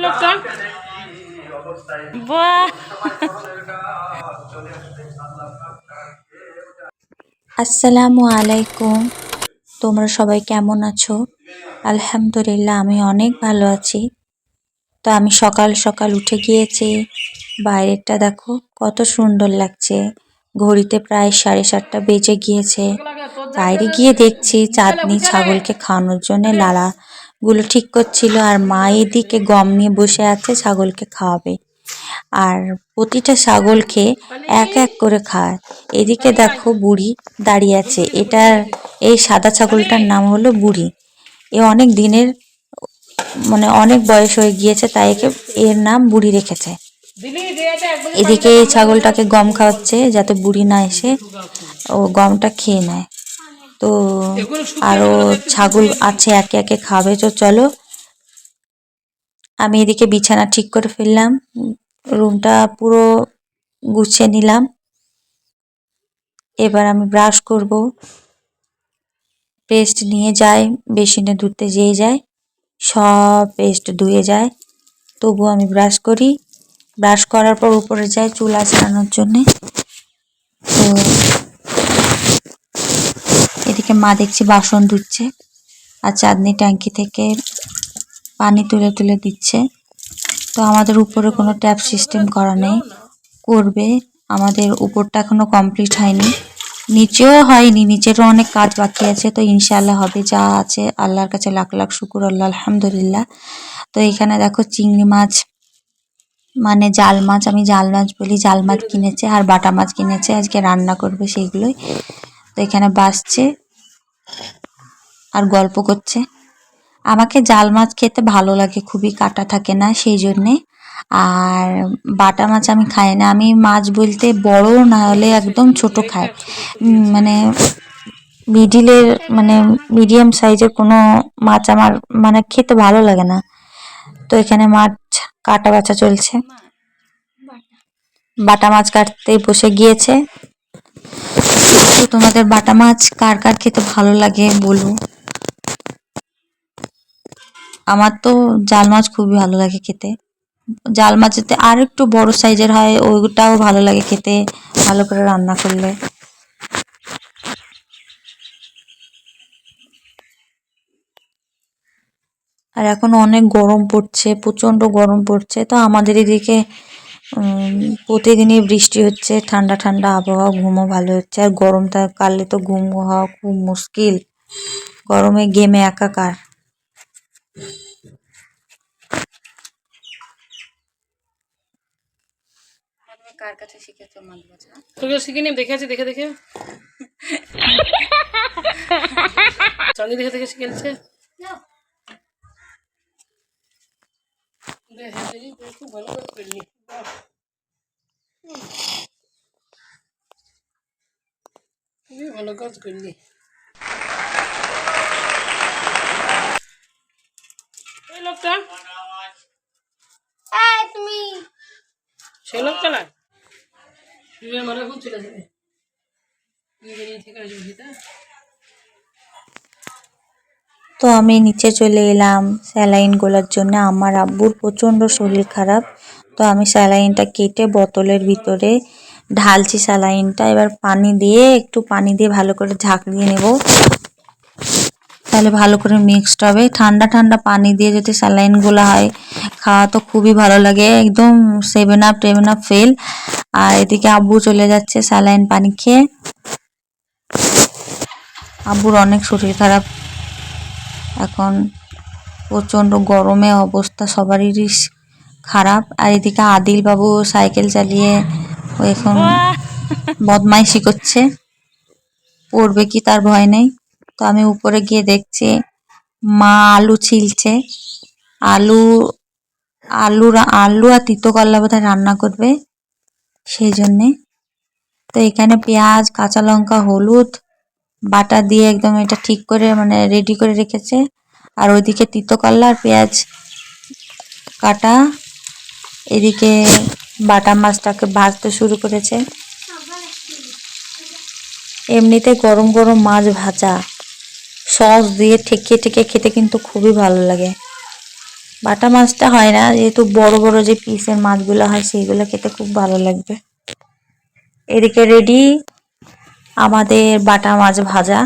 লোকটা বাহ আসসালামু আলাইকুম। তোমরা সবাই কেমন আছো? আলহামদুলিল্লাহ আমি অনেক ভালো আছি। তো আমি সকাল সকাল উঠে গিয়েছি। বাইরেটা দেখো কত সুন্দর লাগছে। ঘড়িতে প্রায় 7:30 বেজে গিয়েছে। বাইরে গিয়ে দেখছি চাঁদনি ছাগলকে খাওয়ানোর জন্য লালাগুলো ঠিক করছিল, আর মা এদিকে গম নিয়ে বসে আছে ছাগলকে খাওয়াবে। আর প্রতিটা ছাগলকে এক এক করে খায়। এদিকে দেখো বুড়ি দাঁড়িয়ে আছে। এই সাদা ছাগলটার নাম হলো বুড়ি। এ অনেক দিনের মানে অনেক বয়স হয়ে গিয়েছে, তাই এর নাম বুড়ি রেখেছে। এদিকে এই ছাগলটাকে গম খাওয়াচ্ছে যাতে বুড়ি না এসে ও গমটা খেয়ে নেয়। তো আরো ছাগল আছে একে একে খাবে। তো চলো, আমি এদিকে বিছানা ঠিক করে ফেললাম, রুমটা পুরো গুছিয়ে নিলাম। এবার আমি ব্রাশ করব। পেস্ট নিয়ে যাই, বেসিনে ধুতে যেয়ে যায় সব পেস্ট ধুয়ে যায়। তবু আমি ব্রাশ করি। ব্রাশ করার পর উপরে যাই চুল আঁচড়ানোর জন্যে। তো এদিকে মা দেখছি বাসন ধুচ্ছে, আর চাঁদনি ট্যাঙ্কি থেকে পানি তুলে তুলে দিচ্ছে। তো আমাদের উপরে কোনো ট্যাপ সিস্টেম করা নেই, করবে। আমাদের উপরটা এখনো কমপ্লিট হয়নি, নিচেও হয়নি, নিচেরও অনেক কাজ বাকি আছে। তো ইনশাআল্লাহ হবে, যা আছে আল্লাহর কাছে লাখ লাখ শুকুর, আল্লাহ আলহামদুলিল্লাহ। তো এখানে দেখো চিংড়ি মাছ মানে জাল মাছ, আমি জাল মাছ বলি, জাল মাছ কিনেছে আর বাটা মাছ কিনেছে, আজকে রান্না করবে সেইগুলোই। তো এখানে বাসছে আর গল্প করছে। আমাকে জাল মাছ খেতে ভালো লাগে, খুবই কাটা থাকে না সেই জন্যে। আর বাটা মাছ আমি খাই না। আমি মাছ বলতে বড় না হলে একদম ছোট খাই, মানে মিডিলের মানে মিডিয়াম সাইজের কোনো মাছ আমার মানে খেতে ভালো লাগে না। তো এখানে মাছ কাটা বাছা চলছে, বাটা মাছ কাটতে বসে গিয়েছে। তো তোমাদের বাটা মাছ কার কার খেতে ভালো লাগে বলো। আমার তো জাল মাছ খুবই ভালো লাগে খেতে। জাল মাছ যদি আর একটু বড় সাইজের হয় ওইটাও ভালো লাগে খেতে, ভালো করে রান্না করলে। আর এখন অনেক গরম পড়ছে, প্রচণ্ড গরম পড়ছে। তো আমাদের এদিকে প্রতিদিনই বৃষ্টি হচ্ছে, ঠান্ডা ঠান্ডা আবহাওয়া, ঘুমও ভালো হচ্ছে। আর গরমটা কালে তো ঘুম হওয়া খুব মুশকিল, গরমে গেমে একাকার। কার কাছে শিখেছো মাছ ভাজা? তোকে শিখিনি, দেখে আছে, দেখে দেখে চাঁদি দেখে দেখে শিখেছে। খুব ভালো কাজ করলি, খুবই ভালো কাজ করলি। এই লোকটা তুমি সেই লোকটা না, মানে খুব চলে যাবে ঠিক আছে। তো আমি নিচে চলে এলাম স্যালাইন গোলার জন্য। আমার আব্বুর প্রচণ্ড শরীর খারাপ, তো আমি স্যালাইনটা কেটে বোতলের ভিতরে ঢালছি স্যালাইনটা। এবার একটু পানি দিয়ে ভালো করে ঝাঁকিয়ে নেব, তাহলে ভালো করে মিক্সড হবে। ঠান্ডা ঠান্ডা পানি দিয়ে যদি স্যালাইন গোলা হয় খাওয়া তো খুবই ভালো লাগে, একদম 7 আপ 10 আপ ফেল। আর এদিকে আব্বু চলে যাচ্ছে স্যালাইন পানি খেয়ে। আব্বুর অনেক শরীর খারাপ এখন, প্রচণ্ড গরমে অবস্থা সবারই খারাপ। আর এদিকে আদিল বাবু সাইকেল চালিয়ে ও এখন বদমাইশি করছে, পড়বে কি তার ভয় নেই। তো আমি উপরে গিয়ে দেখছি মা আলু ছিলছে, আলু আলু আলু আর তিতো করলা বোধহয় রান্না করবে সেই জন্যে। তো এখানে পেঁয়াজ কাঁচা লঙ্কা হলুদ বাটা দিয়ে একদম এটা ঠিক করে মানে রেডি করে রেখেছে। আর ওইদিকে তিতো করলা আর পেঁয়াজ কাটা, এদিকে বাটা মাছটাকে ভাজতে শুরু করেছে। এমনিতে গরম গরম মাছ ভাজা সস দিয়ে ঠেকিয়ে ঠেকিয়ে খেতে কিন্তু খুবই ভালো লাগে। বাটা মাছটা হয় না, যেহেতু বড় বড় যে পিসের মাছগুলো হয় সেইগুলো খেতে খুব ভালো লাগবে। এদিকে রেডি আমাদের বাটা মাছ ভাজা।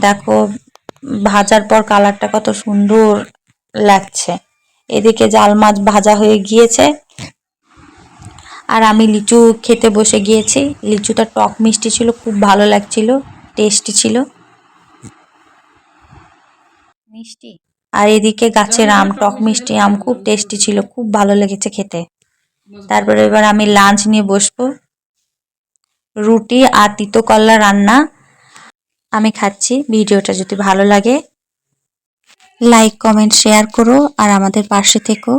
দেখো ভাজার পর কালারটা কত সুন্দর লাগছে। এদিকে জাল মাছ ভাজা হয়ে গিয়েছে আর আমি লিচু খেতে বসে গিয়েছি। লিচুটা টক মিষ্টি ছিল, খুব ভালো লাগছিল, টেস্টি ছিল মিষ্টি। আর এদিকে গাছের আম, টক মিষ্টি আম খুব টেস্টি ছিল, খুব ভালো লেগেছে খেতে। তারপরে এবার আমি লাঞ্চ নিয়ে বসবো। রুটি আর তিতো করলা রান্না আমি খাচ্ছি। ভিডিওটা যদি ভালো লাগে লাইক কমেন্ট শেয়ার করো আর আমাদের পাশে থেকো।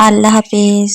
আল্লাহ হাফেজ।